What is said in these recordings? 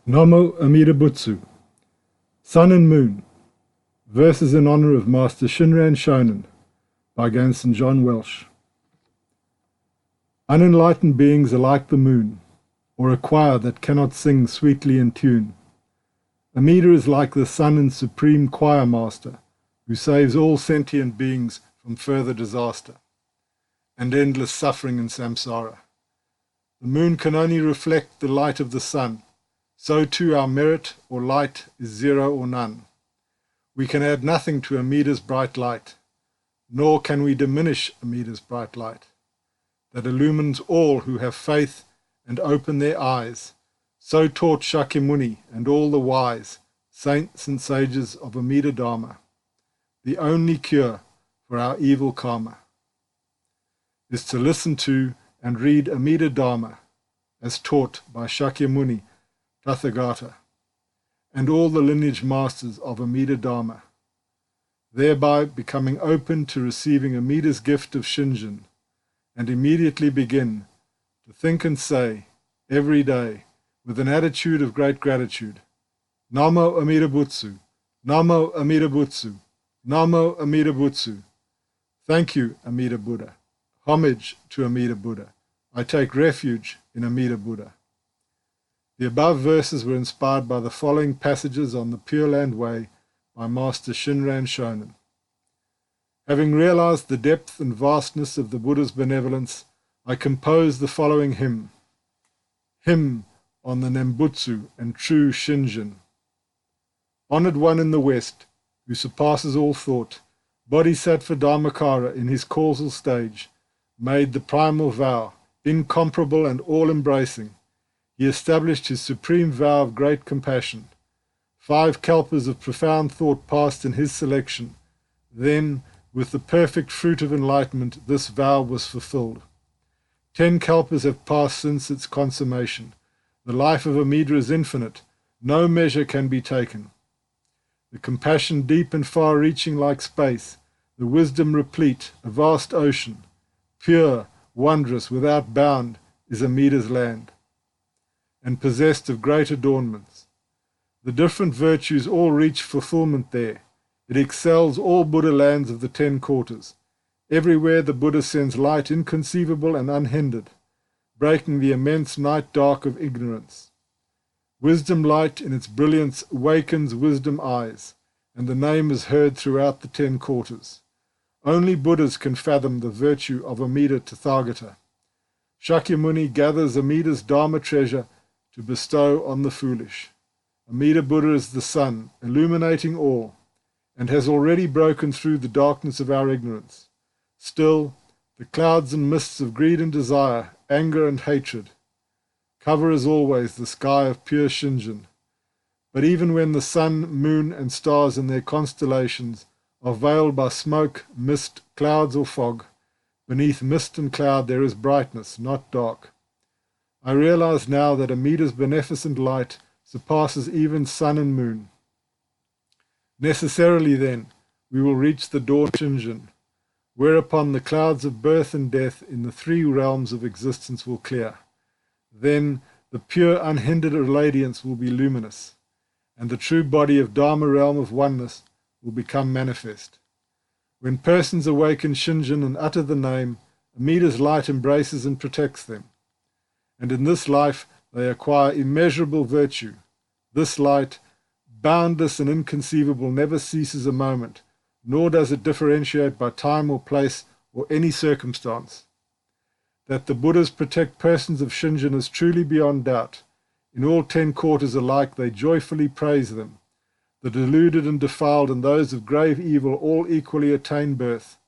Namo Amida Butsu, Sun and Moon, Verses in Honor of Master Shinran Shonin, by Gansen John Welch. Unenlightened beings are like the moon, or a choir that cannot sing sweetly in tune. Amida is like the sun and supreme choir master, who saves all sentient beings from further disaster and endless suffering in samsara. The moon can only reflect the light of the sun. So too our merit or light is zero or none. We can add nothing to Amida's bright light, nor can we diminish Amida's bright light, that illumines all who have faith and open their eyes. So taught Shakyamuni and all the wise saints and sages of Amida Dharma. The only cure for our evil karma is to listen to and read Amida Dharma as taught by Shakyamuni Tathagata, and all the lineage masters of Amida Dharma, thereby becoming open to receiving Amida's gift of Shinjin, and immediately begin to think and say every day with an attitude of great gratitude, Namo Amida Butsu, Namo Amida Butsu, Namo Amida Butsu. Thank you, Amida Buddha. Homage to Amida Buddha. I take refuge in Amida Buddha. The above verses were inspired by the following passages on the Pure Land Way by Master Shinran Shonin. Having realized the depth and vastness of the Buddha's benevolence, I compose the following hymn. Hymn on the Nembutsu and true Shinjin. Honored one in the West, who surpasses all thought, Bodhisattva Dharmakara in his causal stage, made the primal vow, incomparable and all-embracing. He established his supreme vow of great compassion. 5 kalpas of profound thought passed in his selection. Then, with the perfect fruit of enlightenment, this vow was fulfilled. 10 kalpas have passed since its consummation. The life of Amida is infinite. No measure can be taken. The compassion deep and far-reaching like space, the wisdom replete, a vast ocean, pure, wondrous, without bound, is Amida's land, and possessed of great adornments. The different virtues all reach fulfillment there. It excels all Buddha lands of the 10 quarters. Everywhere the Buddha sends light inconceivable and unhindered, breaking the immense night dark of ignorance. Wisdom light in its brilliance awakens wisdom eyes, and the name is heard throughout the 10 quarters. Only Buddhas can fathom the virtue of Amida Tathagata. Shakyamuni gathers Amida's Dharma treasure to bestow on the foolish. Amida Buddha is the sun, illuminating all, and has already broken through the darkness of our ignorance. Still, the clouds and mists of greed and desire, anger and hatred, cover as always the sky of pure Shinjin. But even when the sun, moon, and stars in their constellations are veiled by smoke, mist, clouds, or fog, beneath mist and cloud there is brightness, not dark. I realize now that Amida's beneficent light surpasses even sun and moon. Necessarily, then, we will reach the dawn Shinjin, whereupon the clouds of birth and death in the 3 realms of existence will clear. Then the pure, unhindered radiance will be luminous, and the true body of Dharma realm of oneness will become manifest. When persons awaken Shinjin and utter the name, Amida's light embraces and protects them. And in this life they acquire immeasurable virtue. This light, boundless and inconceivable, never ceases a moment, nor does it differentiate by time or place or any circumstance. That the Buddhas protect persons of Shinjin is truly beyond doubt. In all 10 quarters alike they joyfully praise them. The deluded and defiled and those of grave evil all equally attain birth.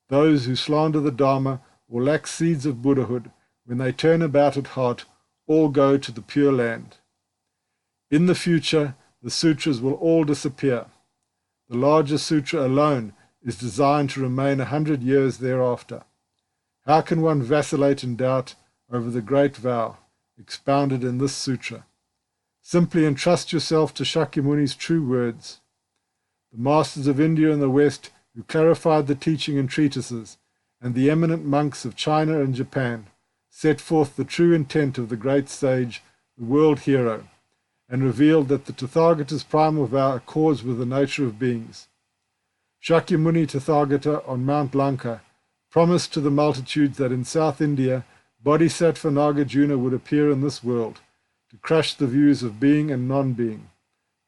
Those who slander the Dharma or lack seeds of Buddhahood, when they turn about at heart, all go to the Pure Land. In the future, the sutras will all disappear. The larger sutra alone is designed to remain 100 years thereafter. How can one vacillate in doubt over the great vow expounded in this sutra? Simply entrust yourself to Shakyamuni's true words. The masters of India and the West who clarified the teaching in treatises, and the eminent monks of China and Japan, set forth the true intent of the great sage, the world hero, and revealed that the Tathagata's primal vow accords with the nature of beings. Shakyamuni Tathagata on Mount Lanka promised to the multitudes that in South India, Bodhisattva Nagarjuna would appear in this world to crush the views of being and non-being.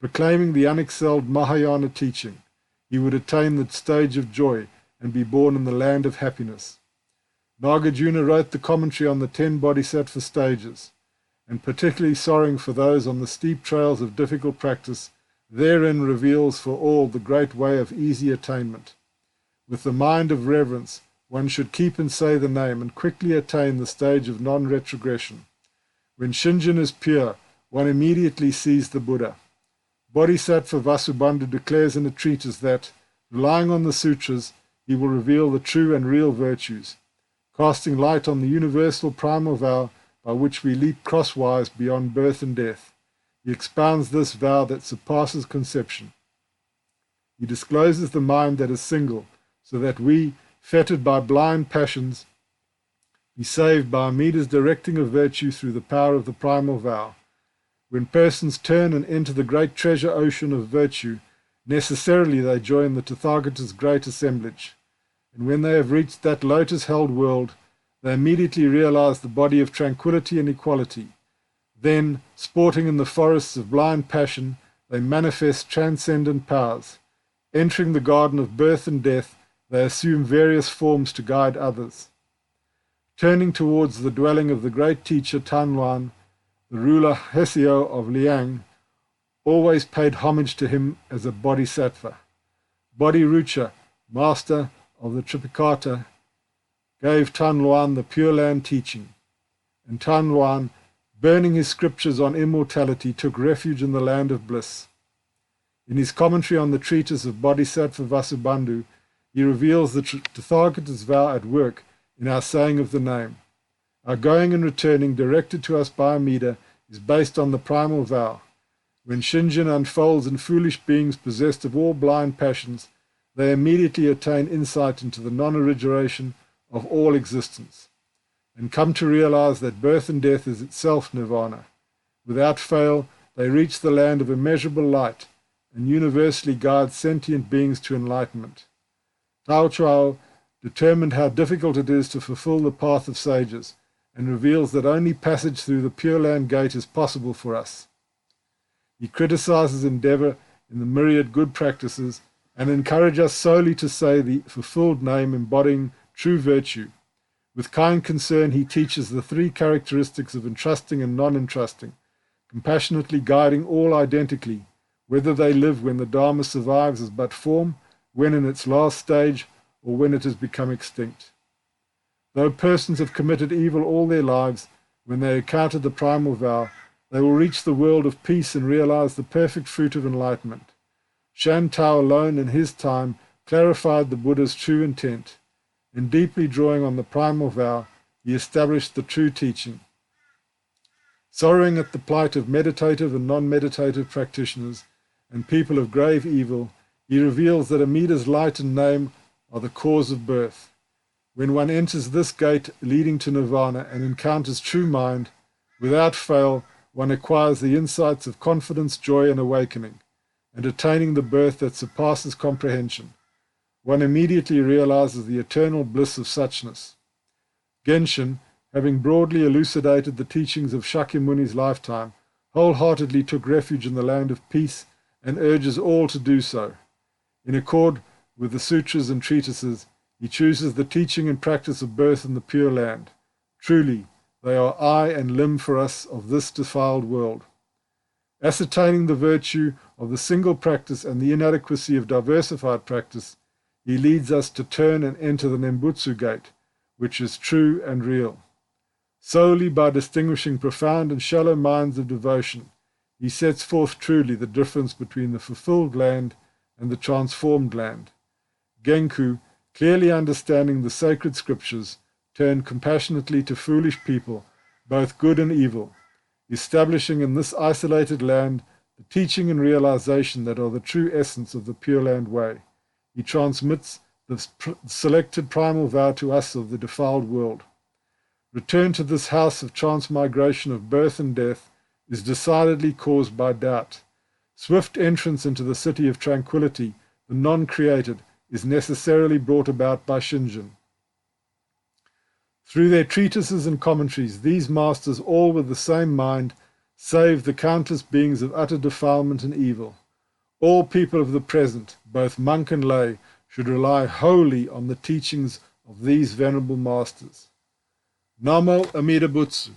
Proclaiming the unexcelled Mahayana teaching, he would attain the stage of joy and be born in the land of happiness. Nagarjuna wrote the commentary on the 10 Bodhisattva stages, and particularly sorrowing for those on the steep trails of difficult practice, therein reveals for all the great way of easy attainment. With the mind of reverence, one should keep and say the name and quickly attain the stage of non-retrogression. When Shinjin is pure, one immediately sees the Buddha. Bodhisattva Vasubandhu declares in a treatise that, relying on the sutras, he will reveal the true and real virtues, casting light on the universal primal vow by which we leap crosswise beyond birth and death. He expounds this vow that surpasses conception. He discloses the mind that is single, so that we, fettered by blind passions, be saved by Amida's directing of virtue through the power of the primal vow. When persons turn and enter the great treasure ocean of virtue, necessarily they join the Tathagata's great assemblage. And when they have reached that lotus-held world, they immediately realize the body of tranquility and equality. Then, sporting in the forests of blind passion, they manifest transcendent powers. Entering the garden of birth and death, they assume various forms to guide others. Turning towards the dwelling of the great teacher Tanluan, the ruler Hesio of Liang always paid homage to him as a bodhisattva. Bodhirucha, master of the Tripikata, gave Tanluan the Pure Land teaching, and Tanluan, burning his scriptures on immortality, took refuge in the land of bliss. In his commentary on the treatise of Bodhisattva Vasubandhu, he reveals the Tathagata's vow at work in our saying of the name. Our going and returning, directed to us by Amida, is based on the primal vow. When Shinjin unfolds in foolish beings possessed of all blind passions, they immediately attain insight into the non-origination of all existence, and come to realize that birth and death is itself nirvana. Without fail, they reach the land of immeasurable light, and universally guide sentient beings to enlightenment. Tao Chuao determined how difficult it is to fulfill the path of sages, and reveals that only passage through the Pure Land gate is possible for us. He criticizes endeavor in the myriad good practices, and encourages us solely to say the fulfilled name embodying true virtue. With kind concern he teaches the 3 characteristics of entrusting and non-entrusting, compassionately guiding all identically, whether they live when the Dharma survives as but form, when in its last stage, or when it has become extinct. Though persons have committed evil all their lives, when they encounter the primal vow, they will reach the world of peace and realize the perfect fruit of enlightenment. Shan Tao alone in his time clarified the Buddha's true intent. In deeply drawing on the primal vow, he established the true teaching. Sorrowing at the plight of meditative and non-meditative practitioners and people of grave evil, he reveals that Amida's light and name are the cause of birth. When one enters this gate leading to nirvana and encounters true mind, without fail one acquires the insights of confidence, joy, and awakening, and attaining the birth that surpasses comprehension. One immediately realizes the eternal bliss of suchness. Genshin, having broadly elucidated the teachings of Shakyamuni's lifetime, wholeheartedly took refuge in the land of peace and urges all to do so. In accord with the sutras and treatises, he chooses the teaching and practice of birth in the Pure Land. Truly, they are eye and limb for us of this defiled world. Ascertaining the virtue of the single practice and the inadequacy of diversified practice, he leads us to turn and enter the Nembutsu gate, which is true and real. Solely by distinguishing profound and shallow minds of devotion, he sets forth truly the difference between the fulfilled land and the transformed land. Genku, clearly understanding the sacred scriptures, turned compassionately to foolish people, both good and evil, establishing in this isolated land the teaching and realization that are the true essence of the Pure Land way. He transmits the selected primal vow to us of the defiled world. Return to this house of transmigration of birth and death, is decidedly caused by doubt. Swift entrance into the city of tranquility, the non-created, is necessarily brought about by Shinshu. Through their treatises and commentaries, these masters, all with the same mind, save the countless beings of utter defilement and evil. All people of the present, both monk and lay, should rely wholly on the teachings of these venerable masters. Namo Amida Butsu.